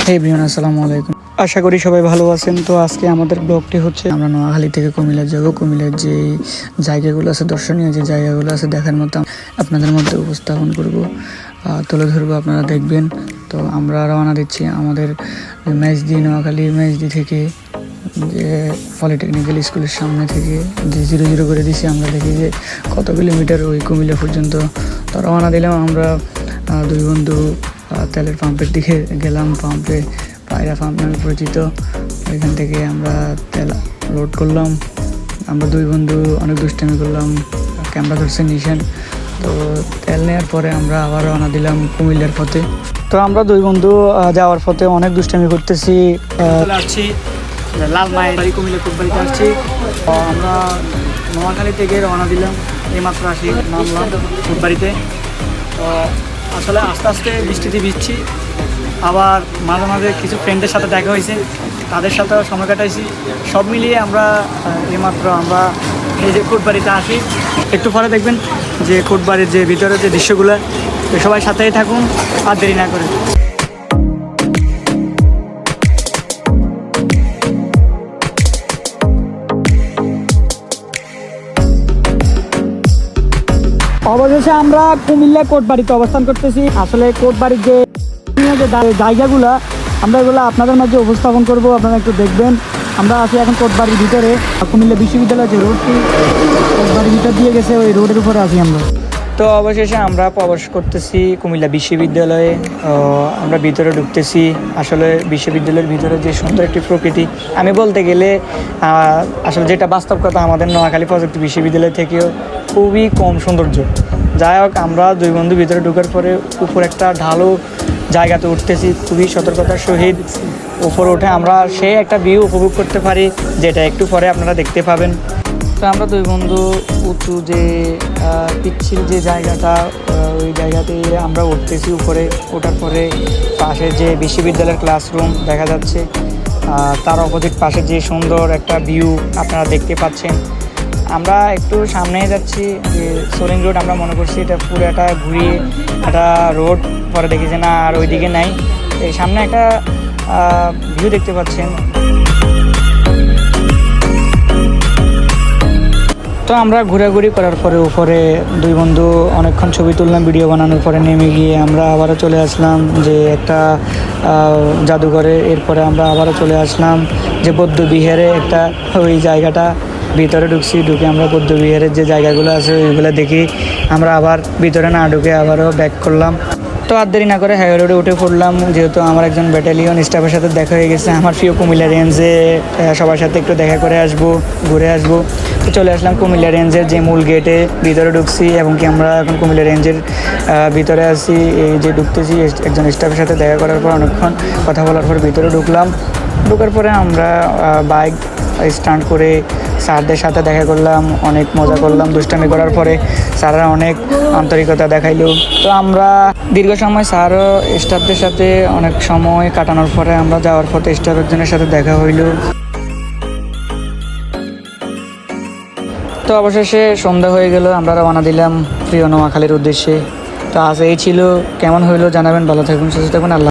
হে everyone, আসসালামু আলাইকুম। আশা করি সবাই ভালো আছেন। তো আজকে আমাদের ব্লগটি হচ্ছে আমরা নোয়াখালী থেকে কুমিল্লা যাব। কুমিল্লার যে জায়গাগুলো আছে, দর্শনীয় যে জায়গাগুলো আছে দেখার মতো আপনাদের মধ্যে উপস্থাপন করব, তুলে ধরবো, আপনারা দেখবেন। তো আমরা রওনা দিচ্ছি আমাদের মেজদি, নোয়াখালী মেজদি থেকে, যে পলিটেকনিক্যাল স্কুলের সামনে থেকে যে 0-0 করে দিছি। আমরা দেখি যে কত কিলোমিটার ওই কুমিল্লা পর্যন্ত। তো রওনা দিলাম আমরা দুই বন্ধু। তেলের পাম্পের দিকে গেলাম, পাম্পে পায়রা পাম্প নামে পরিচিত। ওইখান থেকে আমরা তেল লোড করলাম। আমরা দুই বন্ধু অনেক দুষ্টামি করলাম, ক্যামেরা ধরছে নিশান। তো তেল নেওয়ার পরে আমরা আবার রওনা দিলাম কুমিল্লার পথে। তো আমরা দুই বন্ধু যাওয়ার পথে অনেক দুষ্টামি করতেছি। আসছি লালমাই বাড়ি, কুমিল্লা কোটবাড়িতে আসছি। আমরা নোয়াখালী থেকে রওনা দিলাম, এইমাত্র আসি নামলাম কোটবাড়িতে। তো আসলে আস্তে আস্তে বৃষ্টিতে ভিজছি। আবার মাঝে মাঝে কিছু ফ্রেন্ডের সাথে দেখা হয়েছে, তাদের সাথেও সময় কাটাইছি। সব মিলিয়ে আমরা এইমাত্র আমরা এই যে কোটবাড়িতে আসি। একটু পরে দেখবেন যে কোটবাড়ির যে ভিতরে যে দৃশ্যগুলো। সবাই সাথেই থাকুন, আর দেরি না করে। অবশেষে আমরা কুমিল্লা কোটবাড়িতে অবস্থান করতেছি। আসলে কোটবাড়ির যে জায়গাগুলো আমরা এগুলো আপনাদের মাঝে উপস্থাপন করব, আপনারা একটু দেখবেন। আমরা আছি এখন কোটবাড়ির ভিতরে। কুমিল্লা বিশ্ববিদ্যালয়ের যে রোডটি কোটবাড়ির ভিতর দিয়ে গেছে, ওই রোডের উপরে আছি আমরা। তো অবশেষে আমরা প্রবেশ করতেছি কুমিল্লা বিশ্ববিদ্যালয়ে। আমরা ভিতরে ঢুকতেছি। আসলে বিশ্ববিদ্যালয়ের ভিতরে যে সুন্দর একটি প্রকৃতি, আমি বলতে গেলে আসলে যেটা বাস্তব কথা, আমাদের নোয়াখালী প্রযুক্তি বিশ্ববিদ্যালয় থেকেও খুবই কম সৌন্দর্য। যাই হোক, আমরা দুই বন্ধু ভিতরে ঢোকার পরে উপর একটা ঢালু জায়গাতে উঠতেছি। খুবই সতর্কতার সহিত উপরে উঠে আমরা সেই একটা ভিউ উপভোগ করতে পারি, যেটা একটু পরে আপনারা দেখতে পাবেন। তো আমরা দুই বন্ধু উঁচু যে পিচ্ছিল যে জায়গাটা, ওই জায়গাতে আমরা উঠতেছি। উপরে ওঠার পরে পাশে যে বিশ্ববিদ্যালয়ের ক্লাসরুম দেখা যাচ্ছে, তার অপোজিট পাশে যে সুন্দর একটা ভিউ আপনারা দেখতে পাচ্ছেন। আমরা একটু সামনে যাচ্ছি, যে সোলিং রোড আমরা মনে করছি, এটা পুরো একটা ঘুরিয়ে একটা রোড। পরে দেখি যে না, আর ওইদিকে নাই, এই সামনে একটা ভিউ দেখতে পাচ্ছেন। তো আমরা ঘোরাঘুরি করার পরে উপরে দুই বন্ধু অনেকক্ষণ ছবি তুললাম। ভিডিও বানানোর পরে নেমে গিয়ে আমরা আবারও চলে আসলাম যে একটা জাদুঘরে। এরপরে আমরা আবারও চলে আসলাম যে বৌদ্ধবিহারে একটা, ওই জায়গাটা ভিতরে ঢুকছি। ঢুকে আমরা বৌদ্ধবিহারের যে জায়গাগুলো আছে ওইগুলো দেখি। আমরা আবার ভিতরে না ঢুকে আবারও ব্যাক করলাম। তো আর দেরি না করে হাই রোডে উঠে পড়লাম, যেহেতু আমার একজন ব্যাটালিয়ন স্টাফের সাথে দেখা হয়ে গেছে। আমার প্রিয় কুমিল্লা রেঞ্জে সবার সাথে একটু দেখা করে আসবো, ঘুরে আসবো। তো চলে আসলাম কুমিল্লা রেঞ্জের যে মূল গেটে, ভিতরে ঢুকছি। এবং কি আমরা এখন কুমিল্লা রেঞ্জের ভিতরে আছি। এই যে ঢুকতেছি, একজন স্টাফের সাথে দেখা করার পর অনেকক্ষণ কথা বলার পর ভিতরে ঢুকলাম। ঢোকার পরে আমরা বাইক স্টান্ট করে স্যারদের সাথে দেখা করলাম, অনেক মজা করলাম। দুষ্টামি করার পরে স্যাররা অনেক আন্তরিকতা দেখাইল। তো আমরা দীর্ঘ সময় স্যার ও স্টাফদের সাথে অনেক সময় কাটানোর পরে আমরা যাওয়ার পথে স্টাফ একজনের সাথে দেখা হইল। তো অবশেষে সন্ধ্যা হয়ে গেল, আমরা রওনা দিলাম প্রিয় নোয়াখালীর উদ্দেশ্যে। তো আজ এই ছিল, কেমন হইলো জানাবেন। ভালো থাকবেন, সুস্থ থাকবেন। আল্লাহ।